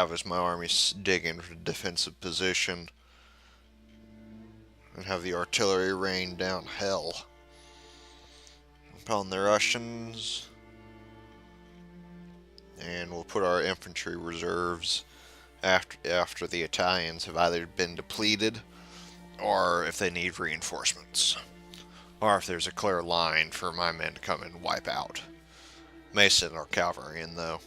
have is my army dig into a defensive position and have the artillery rain down hell upon the Russians. And we'll put our infantry reserves after the Italians have either been depleted or if they need reinforcements. Or if there's a clear line for my men to come and wipe out. May send our cavalry in though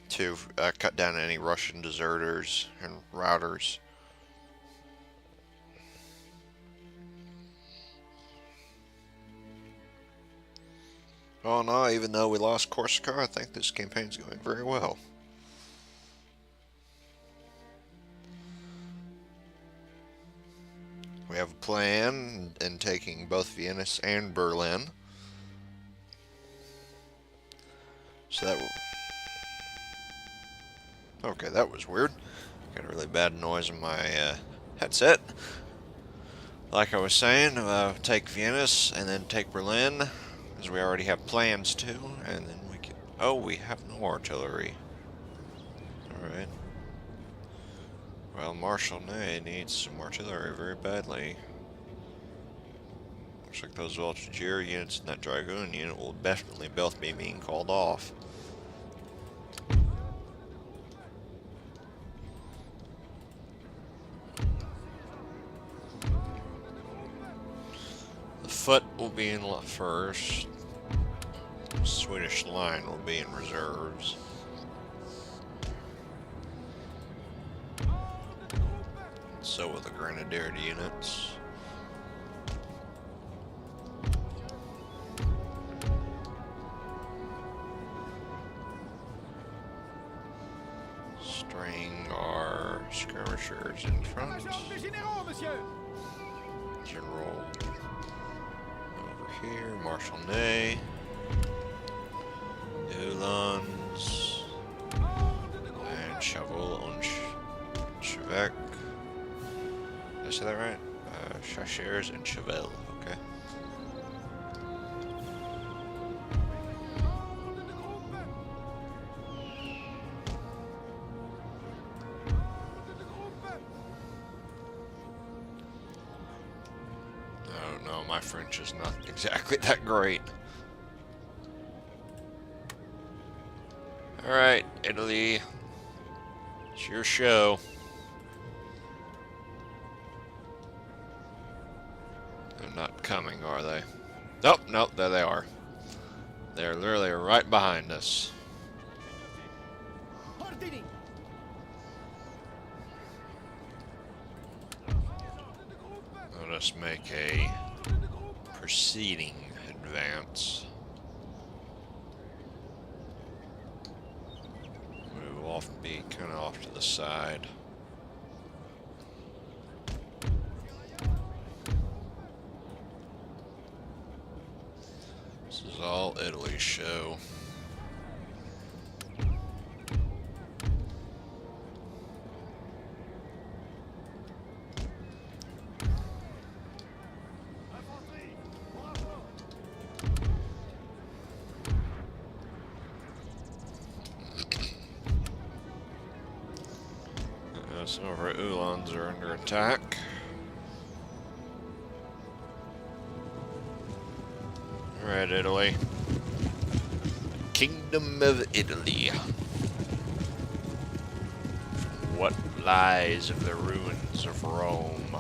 to cut down any Russian deserters and routers. Oh no, even though we lost Corsica, I think this campaign's going very well. We have a plan in taking both Vienna and Berlin. So that will... Okay, that was weird. Got a really bad noise in my headset. Like I was saying, take Vienna and then take Berlin, as we already have plans to, and then we can... Oh, we have no artillery. Alright. Well, Marshal Ney needs some artillery very badly. Looks like those Voltigeur units and that Dragoon unit will definitely both be being called off. The foot will be in first. Swedish line will be in reserves. So will the Grenadier units. String our skirmishers in front. General over here, Marshal Ney. Uhlans. And Chavol und Schweck. Did I say that right? Chachers and Chevelle, okay. Oh no, my French is not exactly that great. Alright, Italy. It's your show. They're not coming, are they? Nope, nope, there they are. They're literally right behind us. Let us make a proceeding advance. Move off, be kind of off to the side. This is all Italy's show. Some of our Uhlans are under attack. Alright, Italy. Kingdom of Italy. What lies of the ruins of Rome?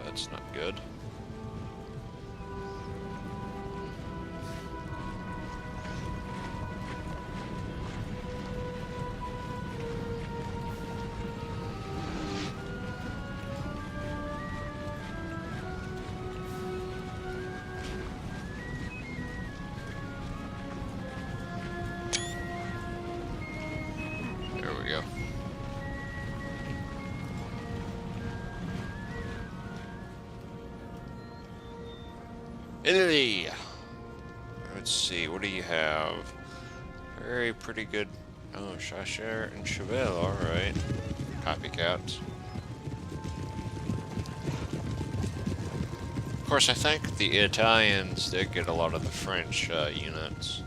That's not good. Go. Italy. Let's see, what do you have? Very pretty good. Oh, Chacher and Chevelle, alright. Copycats. Of course, I think the Italians did get a lot of the French units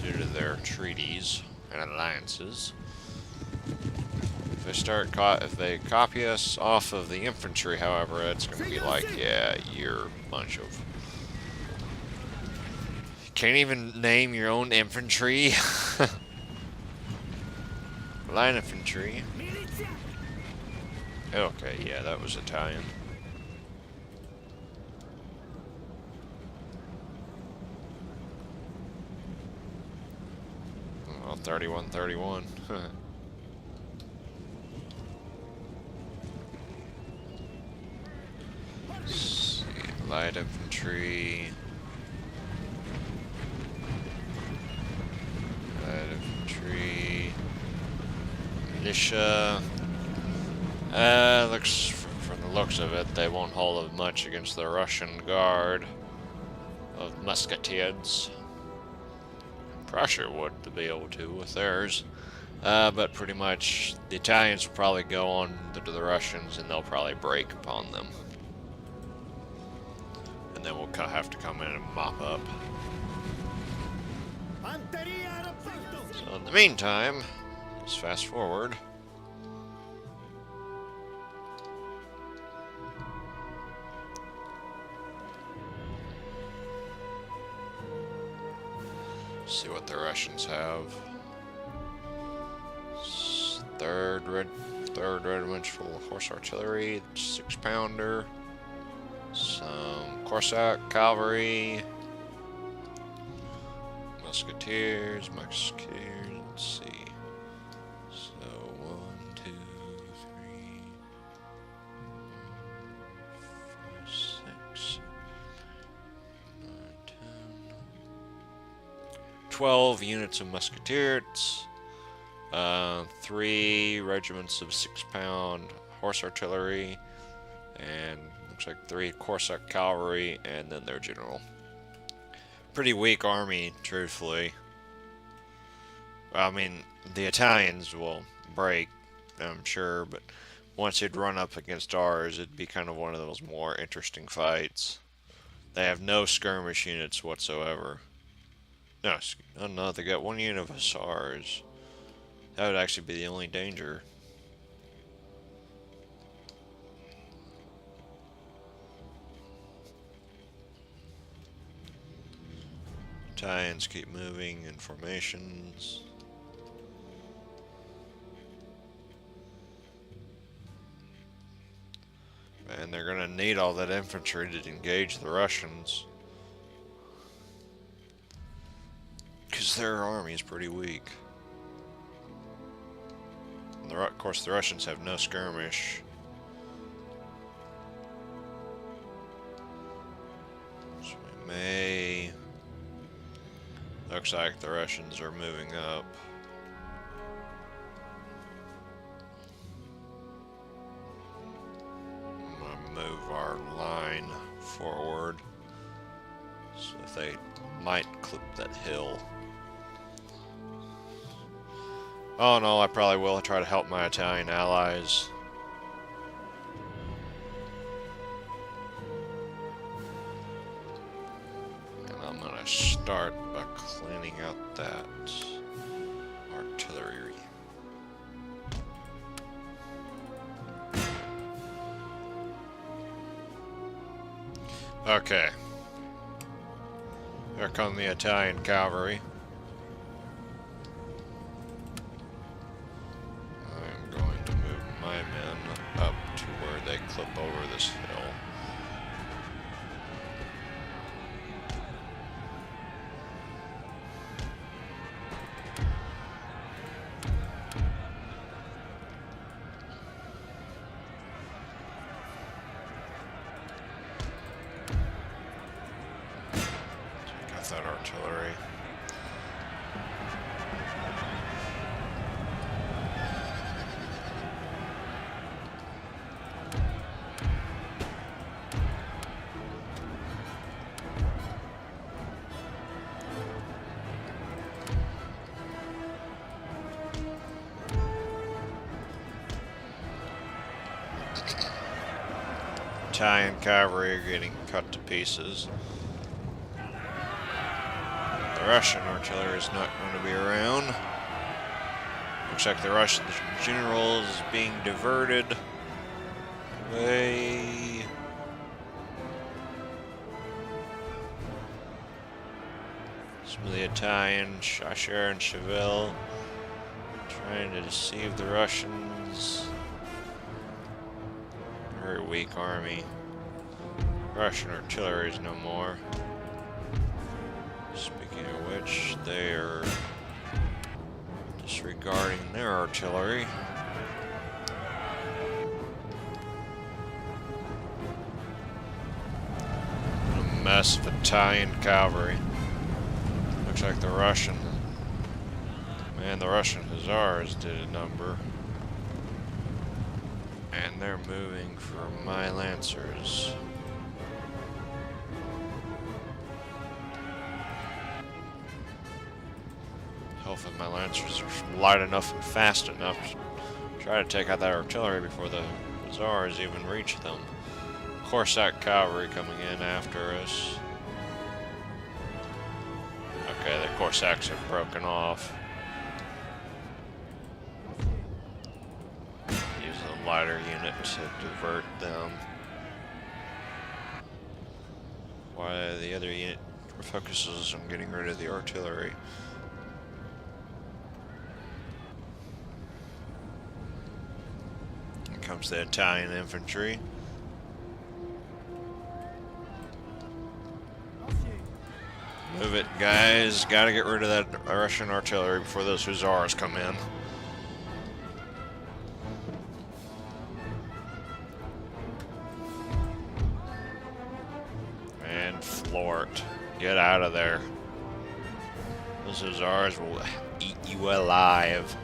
due to their treaties and alliances. If they copy us off of the infantry, however, it's going to be like, yeah, you're a bunch of... You can't even name your own infantry. Line infantry. Okay, yeah, that was Italian. Well, 31-31. Let's see, light infantry. Light infantry. Militia. Looks from the looks of it, they won't hold much against the Russian guard of musketeers. Prussia would be able to with theirs, but pretty much the Italians will probably go on to the Russians, and they'll probably break upon them, and then we'll have to come in and mop up. So in the meantime, let's fast forward. See what the Russians have. Third regimental horse artillery, 6-pounder, some Cossack cavalry, musketeers. Let's see. So 1, 2, 3, 4, 5, 6, 9, 10. 12 units of musketeers, 3 regiments of 6-pound horse artillery, and looks like 3 Cossack cavalry, and then their general. Pretty weak army, truthfully. I mean, the Italians will break, I'm sure, but once you'd run up against ours, it'd be kind of one of those more interesting fights. They have no skirmish units whatsoever. No, oh no, they got 1 unit of hussars. That would actually be the only danger. Italians keep moving in formations. And they're gonna need all that infantry to engage the Russians, because their army is pretty weak. Of course, the Russians have no skirmish. So we may... Looks like the Russians are moving up. I'm gonna move our line forward, so if they might clip that hill. Oh no, I probably will try to help my Italian allies. And I'm gonna start by cleaning out that artillery. Okay. Here come the Italian cavalry. They clip over this hill. Take out that artillery. Italian cavalry are getting cut to pieces. The Russian artillery is not going to be around. Looks like the Russian general is being diverted away. Some of the Italian, Chaucher and Chevelle, trying to deceive the Russians. Very weak army. Russian artillery is no more. Speaking of which, they are disregarding their artillery. A mess of Italian cavalry. Looks like the Russian. Man, the Russian Hussars did a number. And they're moving for my Lancers. Hopefully my Lancers are light enough and fast enough to try to take out that artillery before the Hussars even reach them. Cossack cavalry coming in after us. Okay, the Cossacks have broken off. Use a lighter unit to divert them. While the other unit focuses on getting rid of the artillery. Here comes the Italian infantry. Move it, guys. Gotta get rid of that Russian artillery before those Hussars come in. And floor it. Get out of there. Those Hussars will eat you alive.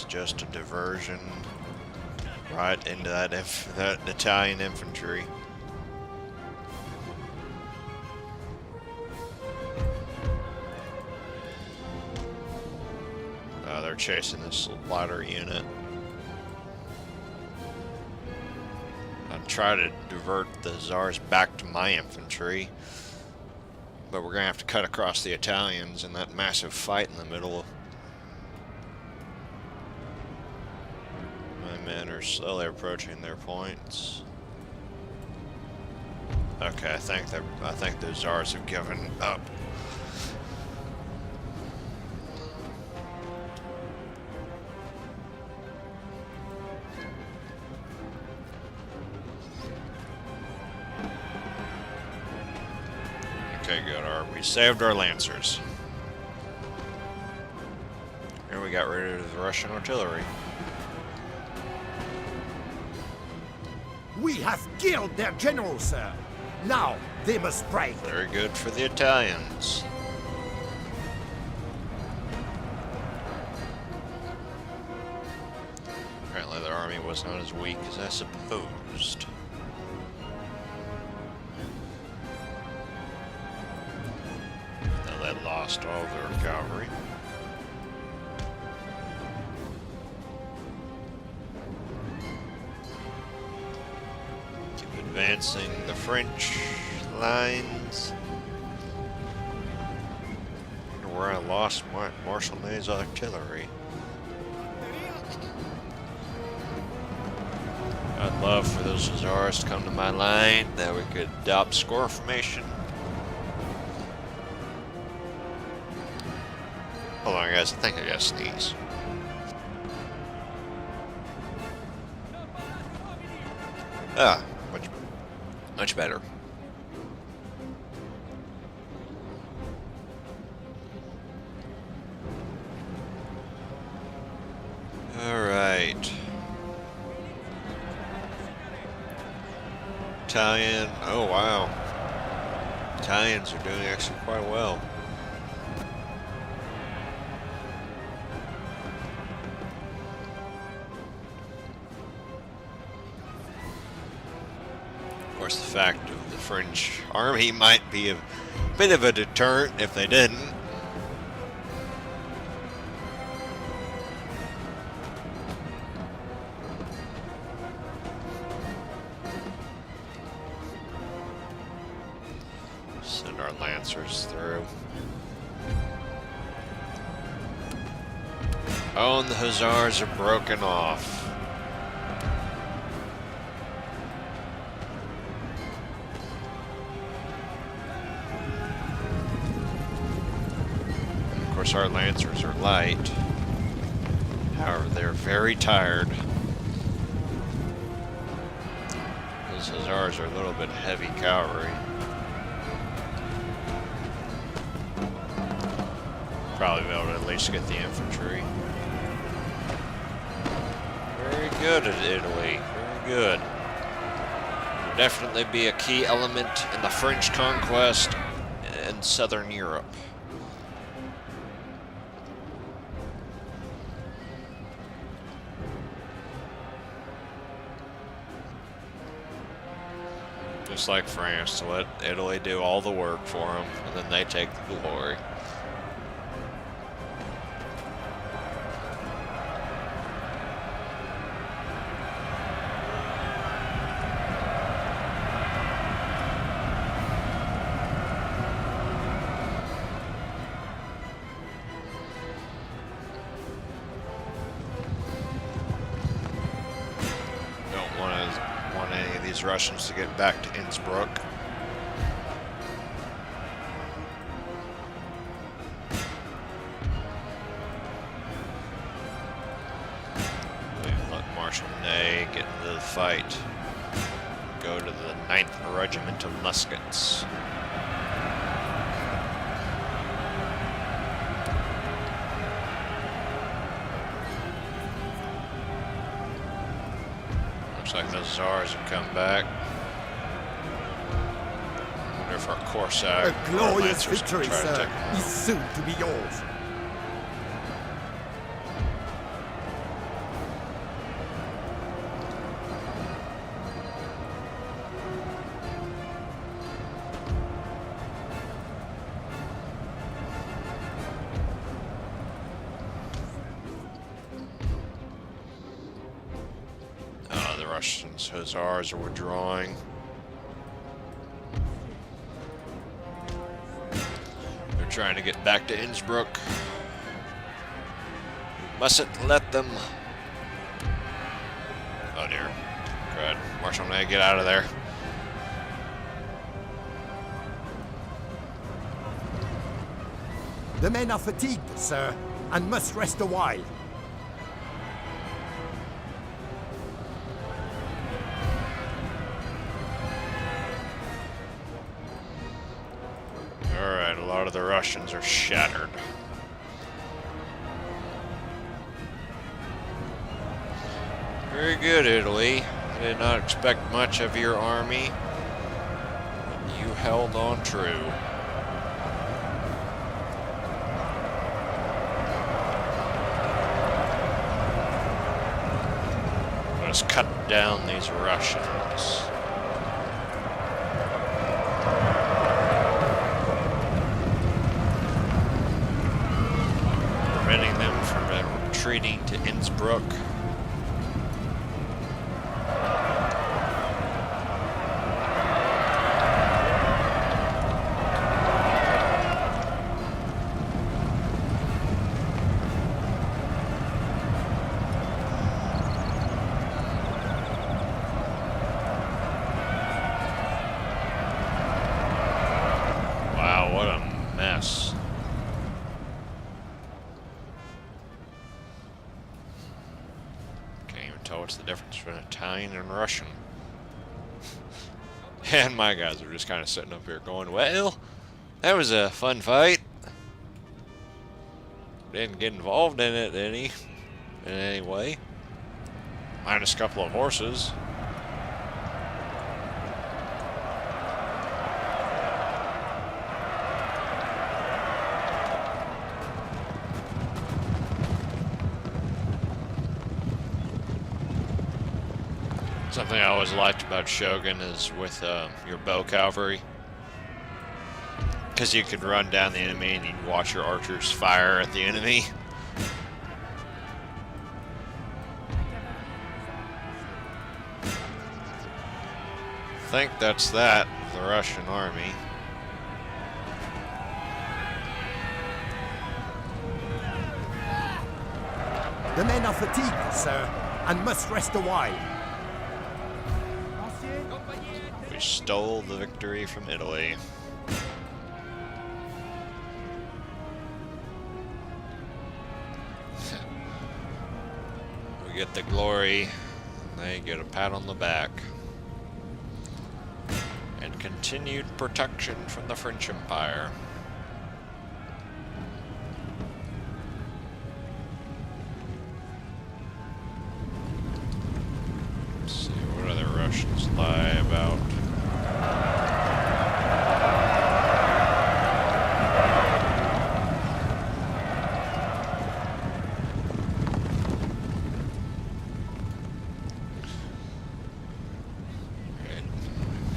Just a diversion right into that Italian infantry. They're chasing this lighter unit. I'll try to divert the Hussars back to my infantry, but we're gonna have to cut across the Italians in that massive fight in the middle. Men are slowly approaching their points. Okay, I think the Hussars have given up. Okay, good. We saved our Lancers. And we got rid of the Russian artillery. We have killed their general, sir. Now they must break. Very good for the Italians. Apparently their army was not as weak as I supposed. Now they lost all their cavalry. Advancing the French lines. I wonder where I lost Marshal Ney's artillery. I'd love for those Hussars to come to my line, that we could adopt score formation. Hold on guys, I think I gotta sneeze. Ah. Much better. All right. Italian. Oh, wow. Italians are doing actually quite well. course, the fact of the French army might be a bit of a deterrent if they didn't. Send our lancers through. Oh, and the hussars are broken off. Of course, our lancers are light. However, they're very tired. Those hussars are a little bit heavy cavalry. Probably be able to at least get the infantry. Very good at Italy. Very good. Will definitely be a key element in the French conquest in southern Europe. Just like France, to let Italy do all the work for them, and then they take the glory. Russians to get back to Innsbruck. Let Marshal Ney get into the fight. Go to the 9th Regiment of Muskets. Looks like the Tsars have come back. I wonder if our Corsair A glorious victory, sir, is soon to be yours. Russians, hussars are withdrawing. They're trying to get back to Innsbruck. We mustn't let them. Oh dear. Crud. Marshal Ney, get out of there. The men are fatigued, sir, and must rest a while. Alright, a lot of the Russians are shattered. Very good, Italy. I did not expect much of your army, but you held on true. Let's cut down these Russians. Preventing them from retreating to Innsbruck. Wow, what a mess. Can't even tell what's the difference between Italian and Russian. And my guys are just kind of sitting up here going, well, that was a fun fight. Didn't get involved in it in any way. Minus a couple of horses. Something I always liked about Shogun is with your bow cavalry. Because you could run down the enemy and you'd watch your archers fire at the enemy. I think that's that, the Russian army. The men are fatigued, sir, and must rest a while. We stole the victory from Italy. We get the glory, and they get a pat on the back. And continued protection from the French Empire. Let's see, what other Russians lie about?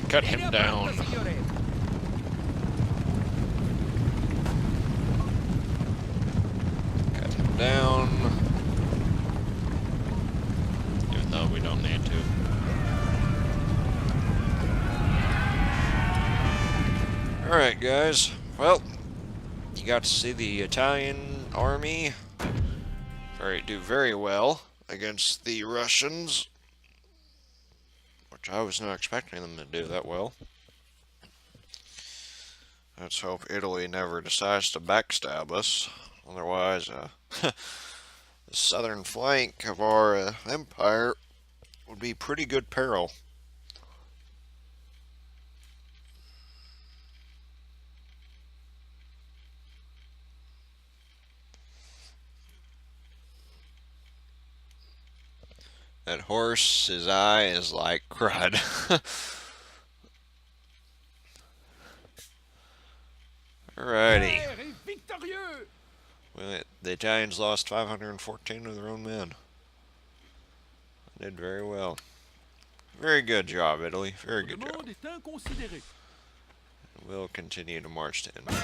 Cut him down. Cut him down. Even though we don't need to. Alright, guys. Well, you got to see the Italian army do very well against the Russians. Which I was not expecting them to do that well. Let's hope Italy never decides to backstab us. Otherwise, the southern flank of our empire would be pretty good peril. That horse, his eye is like crud. Alrighty. Well, the Italians lost 514 of their own men. Did very well. Very good job, Italy. Very good job. We'll continue to march to Edinburgh.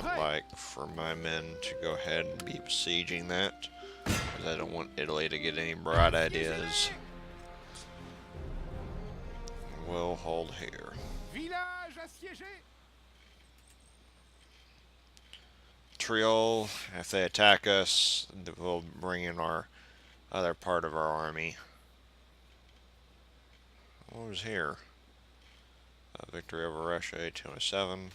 I'd like for my men to go ahead and be besieging that, because I don't want Italy to get any bright ideas. We'll hold here. Triol, if they attack us, we'll bring in our other part of our army. What was here? Victory over Russia, 1807.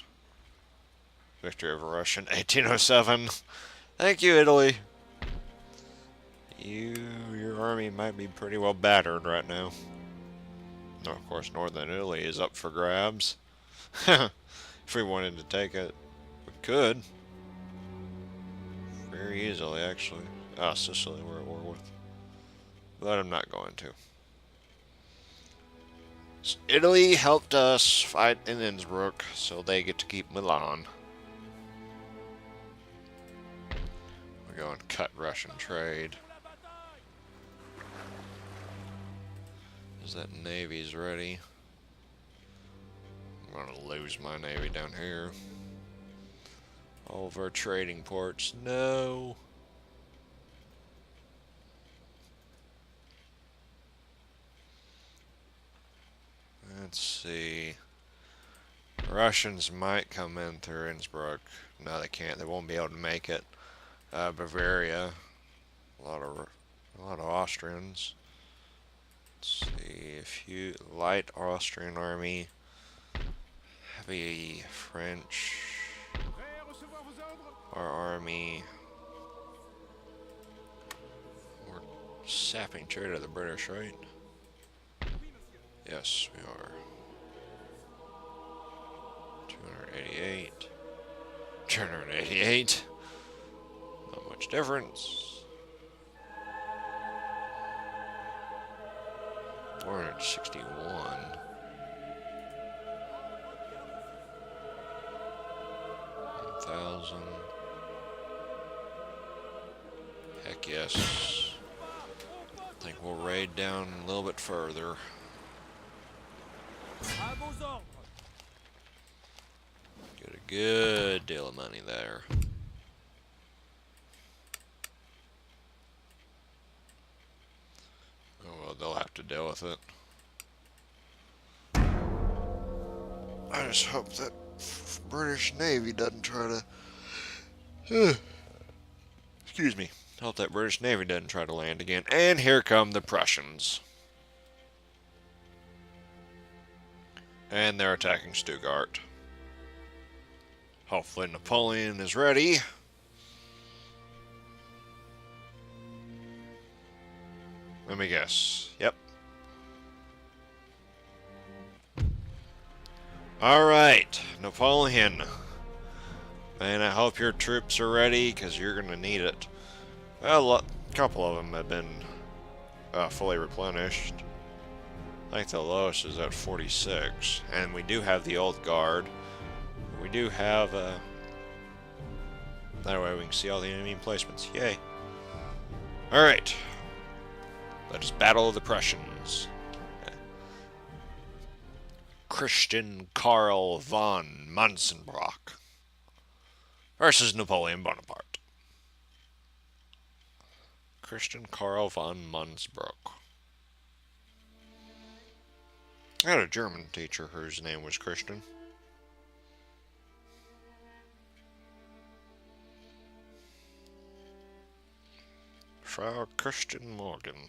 Victory over Russia in 1807. Thank you, Italy. Your army might be pretty well battered right now. No, of course, northern Italy is up for grabs. If we wanted to take it, we could. Very easily, actually. Ah, Sicily we're at war with. But I'm not going to. So Italy helped us fight in Innsbruck, so they get to keep Milan. We're going to cut Russian trade. Is that navy's ready? I'm going to lose my navy down here. All of our trading ports, no. Let's see. Russians might come in through Innsbruck. No, they can't. They won't be able to make it. Bavaria, a lot of Austrians. Let's see, a few light Austrian army, heavy French. Our army. We're sapping trade of the British, right? Yes, we are. 288. 288. Not much difference. 461. 1,000. back, yes. I think we'll raid down a little bit further. Get a good deal of money there. Oh well, they'll have to deal with it. I just hope that British Navy doesn't try to... excuse me. Hope that British Navy doesn't try to land again. And here come the Prussians. And they're attacking Stuttgart. Hopefully Napoleon is ready. Let me guess. Yep. Alright, Napoleon. And I hope your troops are ready, because you're going to need it. Well, a couple of them have been fully replenished. I think the lowest is at 46. And we do have the old guard. We do have... that way we can see all the enemy emplacements. Yay. Alright. Let us battle the Prussians. Christian Karl von Mansenbrock versus Napoleon Bonaparte. Christian Karl von Mansenbrock. I had a German teacher whose name was Christian. Frau Christian Morgan.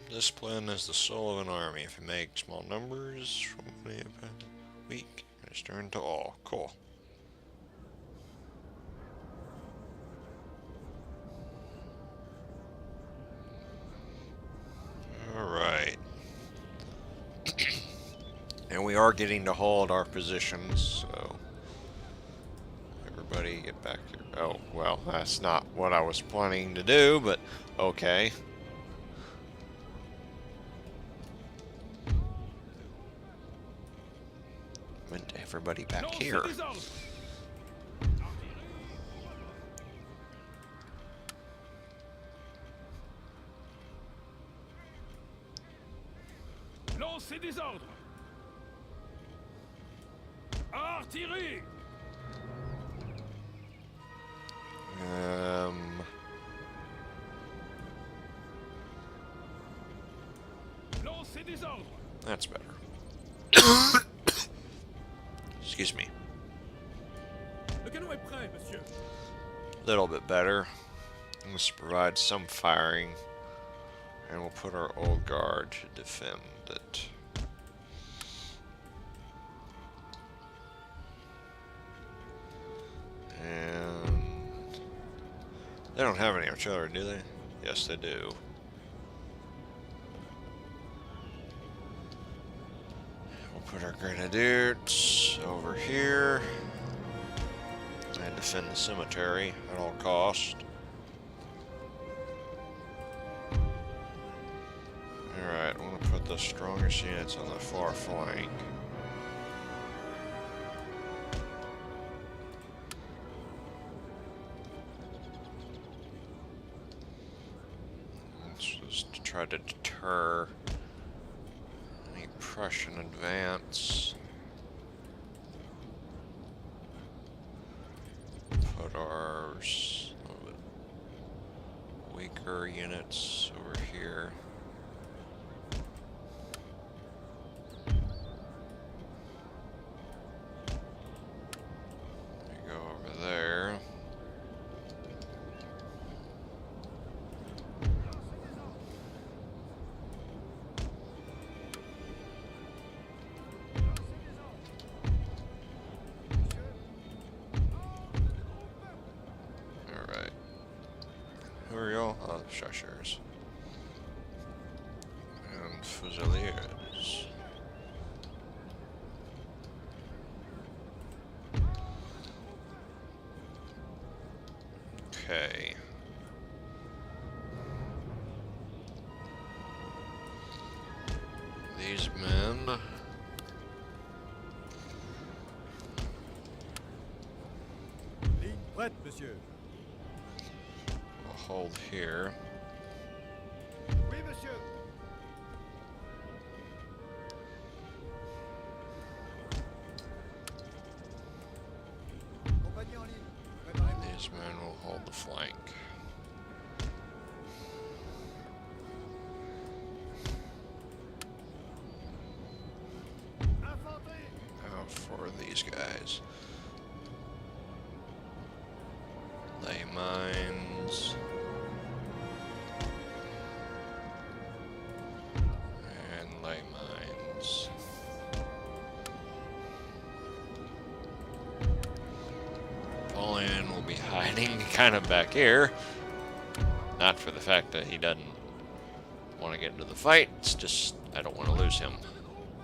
Discipline is the soul of an army. If you make small numbers from a week, it's turned to all. Cool. Alright. And we are getting to hold our positions, so everybody get back here. Oh, well, that's not what I was planning to do, but okay. Everybody back here. Lancez des ordres. Artillerie. Lancez des ordres. That's better. Excuse me. Le canon est prêt, monsieur. A little bit better. Let's provide some firing. And we'll put our old guard to defend it. And they don't have any artillery, do they? Yes, they do. Put our grenadiers over here and defend the cemetery at all costs. Alright, I want to put the strongest units on the far flank. It's just to try to deter Prussian advance. Put our little bit weaker units over here. Chasseurs. And Fusiliers. Okay. These men Ligne prête, monsieur. will hold here. Oui, monsieur. Compagnie en ligne. Préparez-vous. These men will hold the flank. Infanterie. Now for these guys. Lay mines. And lay mines. Napoleon will be hiding kind of back here. Not for the fact that he doesn't want to get into the fight, it's just I don't want to lose him,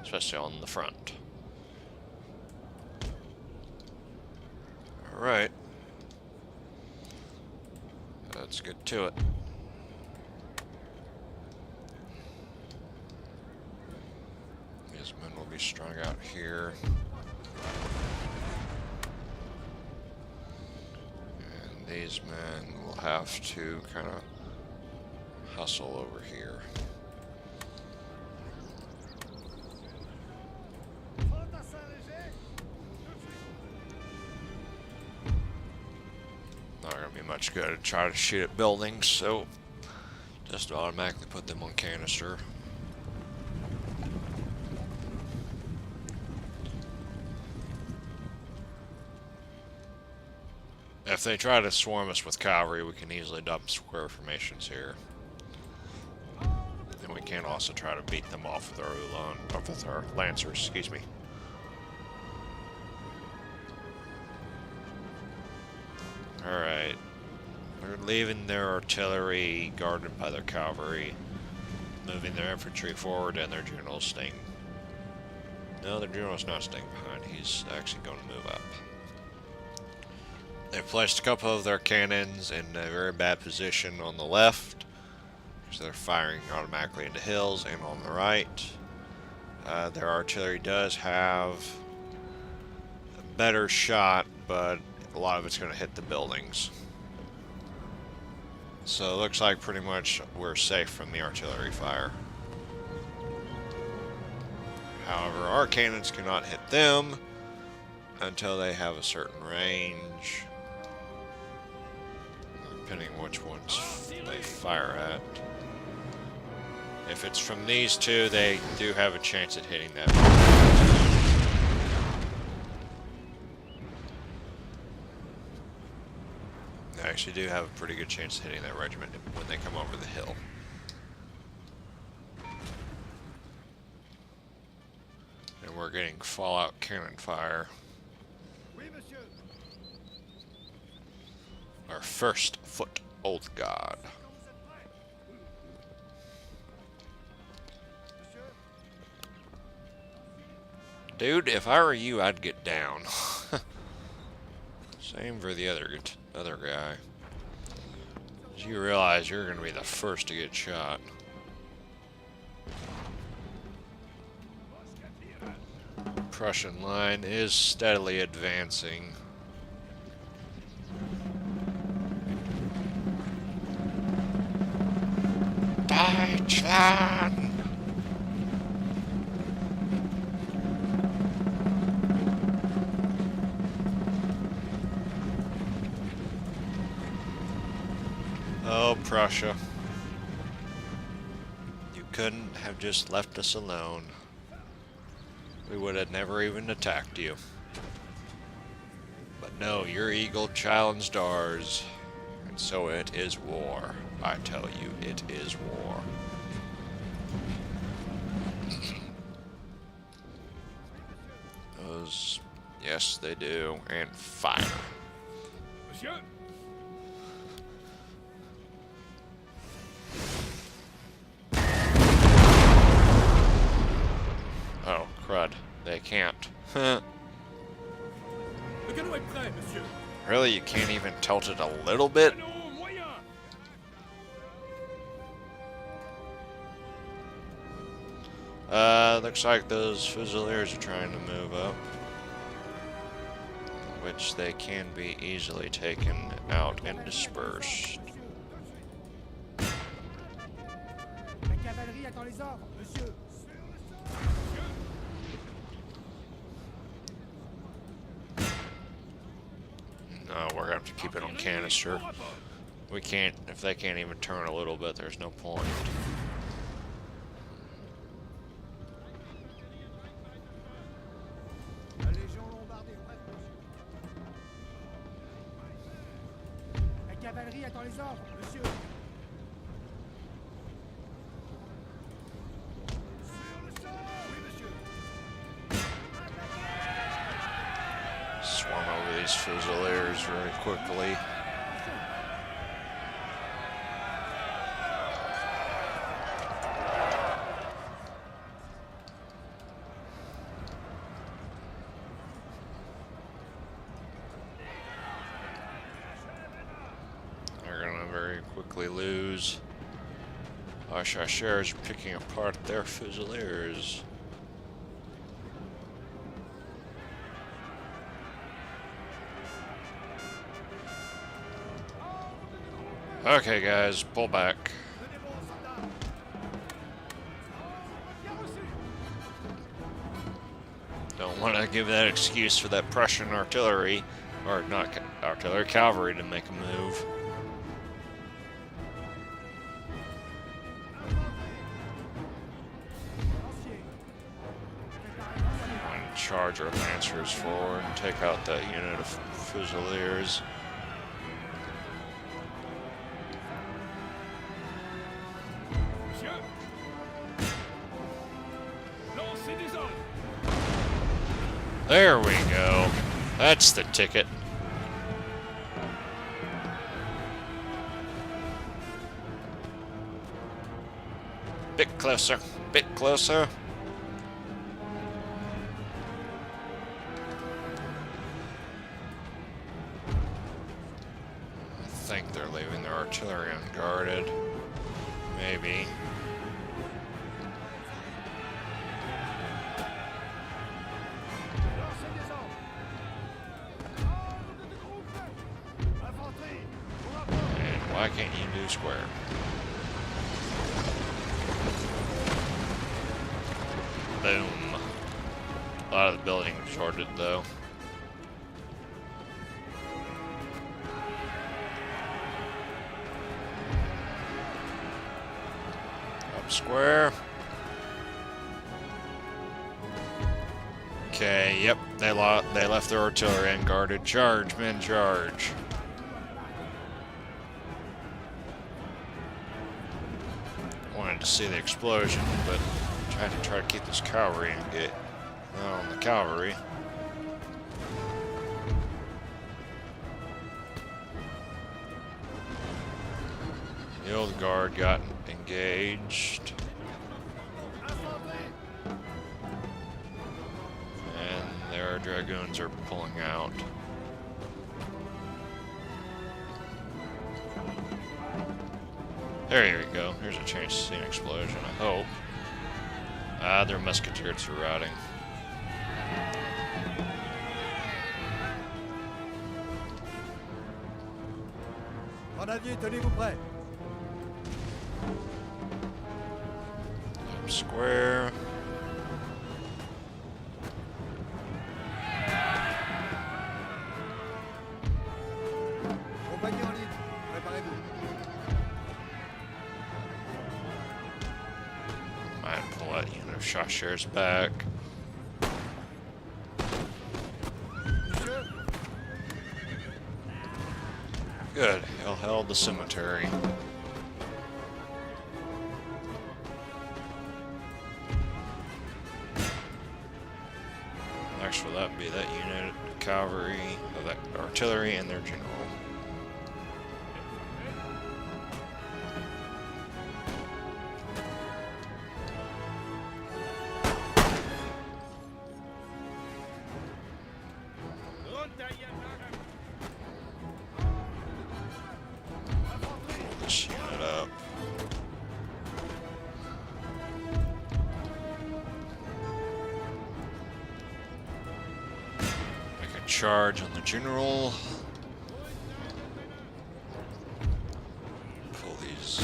especially on the front. Alright. Let's get to it. These men will be strung out here. And these men will have to kind of hustle over here. Not gonna be much good to try to shoot at buildings, so just automatically put them on canister. If they try to swarm us with cavalry, we can easily dump square formations here. And we can also try to beat them off with our Ulan, or with our lancers, excuse me. Alright. They're leaving their artillery guarded by their cavalry, moving their infantry forward, and their general's staying. No, their general's not staying behind. He's actually going to move up. They've placed a couple of their cannons in a very bad position on the left, so they're firing automatically into hills, and on the right. Their artillery does have a better shot, but a lot of it's going to hit the buildings. So it looks like pretty much we're safe from the artillery fire. However, our cannons cannot hit them until they have a certain range, depending on which ones they fire at. If it's from these two, they do have a chance at hitting that. They actually do have a pretty good chance of hitting that regiment when they come over the hill. And we're getting fallout cannon fire. Oui, monsieur. Our first foot old god. Dude, if I were you, I'd get down. Same for the other guy. You realize you're going to be the first to get shot. Prussian line is steadily advancing. Deutschland! Oh, Prussia. You couldn't have just left us alone. We would have never even attacked you. But no, your eagle challenged ours. And so it is war. I tell you, it is war. Those, yes, they do. And fire. Monsieur. They can't. Le canon est prêt, monsieur. Really, you can't even tilt it a little bit? Canon moyen. Looks like those Fusiliers are trying to move up. Which they can be easily taken out and dispersed. La cavalerie attend les ordres, monsieur. No, we're gonna have to keep it on canister. We can't, if they can't even turn a little bit, there's no point. La Légion lombarde est prête, monsieur. La cavalerie attend les ordres, monsieur. Oui, monsieur. Swarm over these Fusiliers very quickly. They're gonna very quickly lose. Our Chasseurs are picking apart their Fusiliers. Okay, guys, pull back. Tenez bon, soldat. Bien reçu. Don't want to give that excuse for that Prussian artillery, or not artillery, cavalry to make a move. Want to charge our lancers forward and take out that unit of Fusiliers. Monsieur. Lancez des ordres. There we go. That's the ticket. Bit closer. Bit closer. I think they're leaving their artillery unguarded. Maybe. Lancez des ordres. Infanterie. Pour rapport. And why can't you do square? Boom. A lot of the building shorted though. Up square. Okay, yep, they left their artillery unguarded. Charge, men, charge. Wanted to see the explosion, but trying to keep this cavalry and get on the cavalry. The old guard got engaged. And their dragoons are pulling out. There you go. Here's a chance to see an explosion, I hope. Ah, their musketeers are routing. Grenadier, tenez-vous prêts. Up square. Compagnie en ligne. Préparez-vous. Might pull that unit of Chasseurs back. Monsieur. Good. He'll held the cemetery. Next will that be that unit of cavalry, of that artillery, and their general. this unit up. Make a charge on the general. Pull these.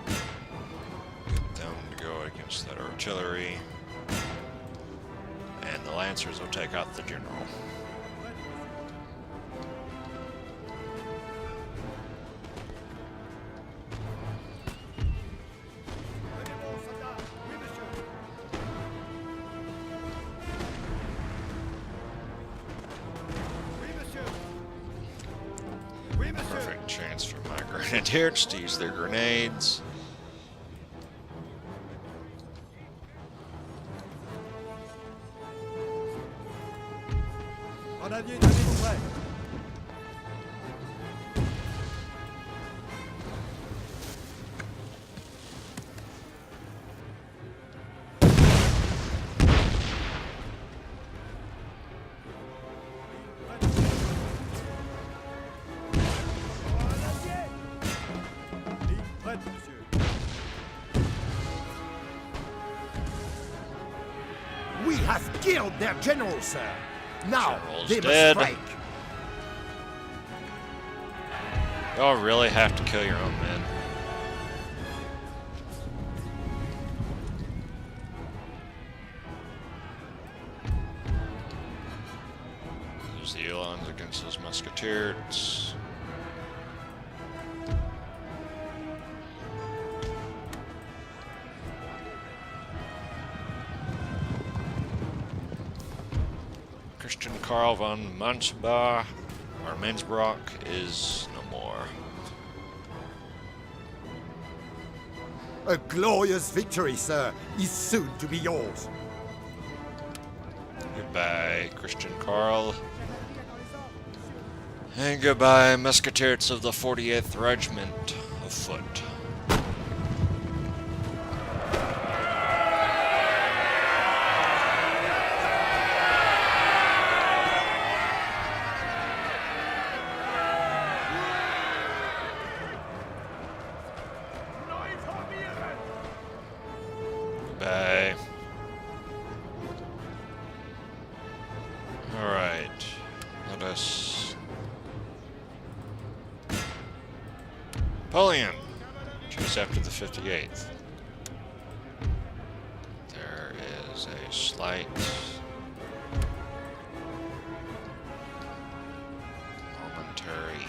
Get them to go against that artillery. And the Lancers will take out the general. Perfect chance for my grenadiers to use their grenades. Grenadier, tenez-vous prêts. Ligne prête, monsieur. We have killed their general, sir. Now, General's they dead. must strike. Y'all really have to kill your own men. There's the Uhlans against those musketeers. Christian Karl von Manschbach, or Mansbrock, is no more. A glorious victory, sir, is soon to be yours. Goodbye, Christian Karl. And goodbye, musketeers of the 48th Regiment of Foot. Goodbye. Alright. Let us... Napoleon! Chase after the 58th. There is a slight... momentary...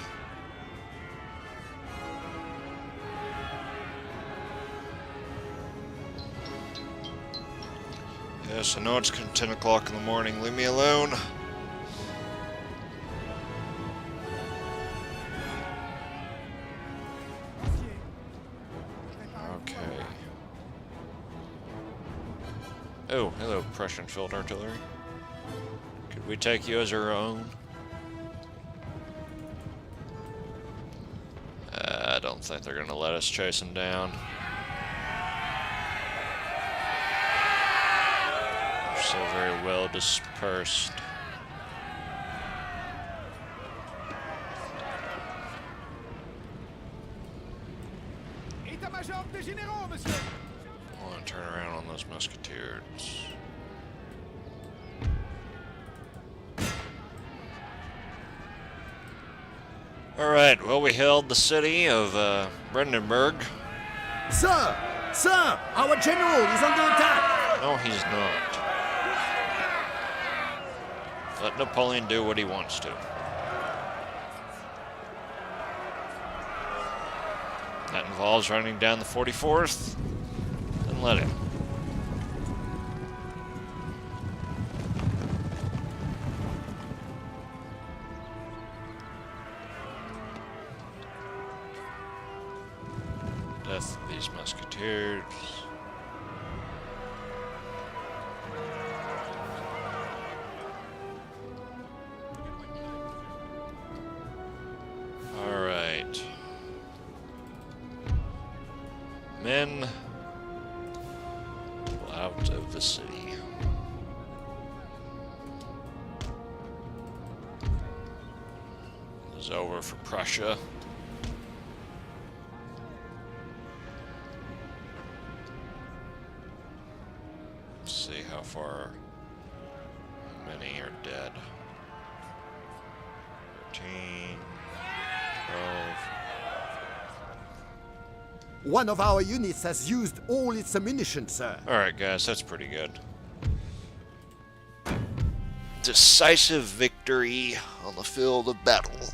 Yes, I know it's 10 o'clock in the morning. Leave me alone. Okay. Oh, hello, Prussian field artillery. Could we take you as our own? I don't think they're gonna let us chase them down. So very well dispersed. État-major des généraux, monsieur. I want to turn around on those musketeers. Alright, well, we held the city of Brandenburg. Sir! Sir! Our general is under attack! No, he's not. Let Napoleon do what he wants to. That involves running down the 44th, then let him. Death of these musketeers. Alright. Men out of the city. It is over for Prussia. One of our units has used all its ammunition, sir. Alright, guys, that's pretty good. Decisive victory on the field of battle.